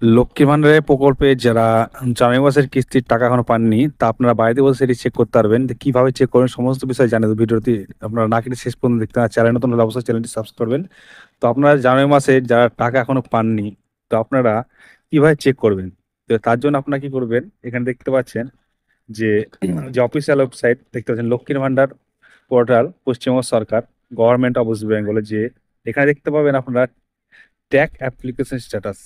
লক্ষ্মীর ভান্ডারের প্রকল্পে যারা জানুয়ারি মাসের কিস্তির টাকা এখনো পাননি, তা আপনারা বাড়িতে বসে সেটি চেক করতে পারবেন। তো কিভাবে চেক করবেন সমস্ত বিষয় জানেন ভিডিওটি আপনারা না কেটে শেষ পর্যন্ত দেখতে হবে। চ্যানেল নতুন হলে অবশ্যই চ্যানেলটি সাবস্ক্রাইব করবেন। তো আপনারা জানুয়ারি মাসে যারা টাকা এখনো পাননি, তো আপনারা কিভাবে চেক করবেন? তো তার জন্য আপনারা কি করবেন, এখানে দেখতে পাচ্ছেন যে যে অফিসিয়াল ওয়েবসাইট দেখতে পাচ্ছেন লক্ষ্মীর ভান্ডার পোর্টাল, পশ্চিমবঙ্গ সরকার, গভর্নমেন্ট অফ ওয়েস্ট বেঙ্গলের, যে এখানে দেখতে পাবেন আপনারা ট্যাগ অ্যাপ্লিকেশন স্ট্যাটাস।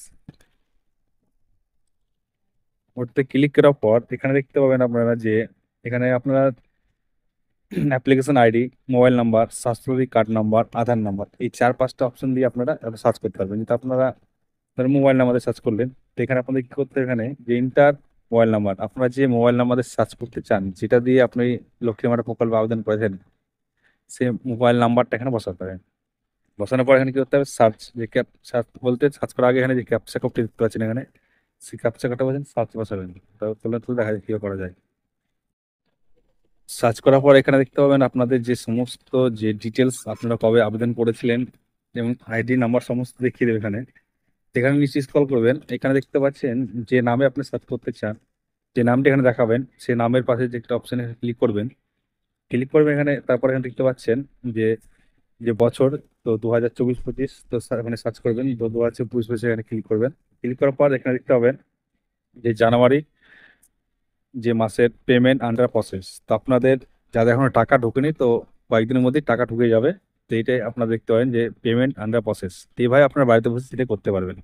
ওটাতে ক্লিক করার পর এখানে দেখতে পাবেন আপনারা যে এখানে আপনারা application ID, mobile number, Swasthya Sathi card number, Aadhaar number, এই 4-5টা অপশন দিয়ে আপনারা সার্চ করতে পারবেন। যেটা আপনারা ধরেন মোবাইল নাম্বারে সার্চ করলেন, তো এখানে আপনাদের কি করতে হবে, এখানে যে ইন্টার মোবাইল নাম্বার, আপনারা যে মোবাইল নাম্বারে সার্চ করতে চান, যেটা দিয়ে আপনি লক্ষ্মী ভান্ডার প্রকল্পে আবেদন করেছেন, সেই মোবাইল নাম্বারটা এখানে বসাতে হবে। বসানোর পর এখানে কি করতে হবে, সার্চ, যে ক্যাপ সার্চ বলতে সার্চ করার আগে এখানে যে ক্যাপচা কোডটি দেখতে পাচ্ছেন, এখানে সেই ক্যাপচা কোডটা বলছেন সার্চ বসাবেন। তো তুলে তুলে দেখা যায় কি করা যায়। সার্চ করার পর এখানে দেখতে পাবেন আপনাদের যে সমস্ত যে ডিটেলস আপনারা কবে আবেদন করেছিলেন, যেমন আইডি নাম্বার সমস্ত দেখিয়ে দেবে এখানে। এখানে নিচে স্ক্রল করবেন, এখানে দেখতে পাচ্ছেন যে নামে আপনি সার্চ করতে চান, যে নামটি এখানে দেখাবেন, সেই নামের পাশে যে একটা অপশন ক্লিক করবেন। ক্লিক করবেন এখানে, তারপর এখানে দেখতে পাচ্ছেন যে যে বছর, তো 2024-25, তো এখানে সার্চ করবেন, তো 2024-25 এখানে ক্লিক করবেন। ক্লিক করার পর এখানে দেখতে পাবেন যে জানুয়ারি যে মাসের পেমেন্ট আন্ডার প্রসেস। তো আপনাদের যাদের এখনো টাকা ঢোকেনি, তো কয়েকদিনের মধ্যেই টাকা ঢুকে যাবে। তো এইটাই আপনারা দেখতে পাবেন যে পেমেন্ট আন্ডার প্রসেস। তো এইভাবে আপনার বাড়িতে বসে সেটা করতে পারবেন।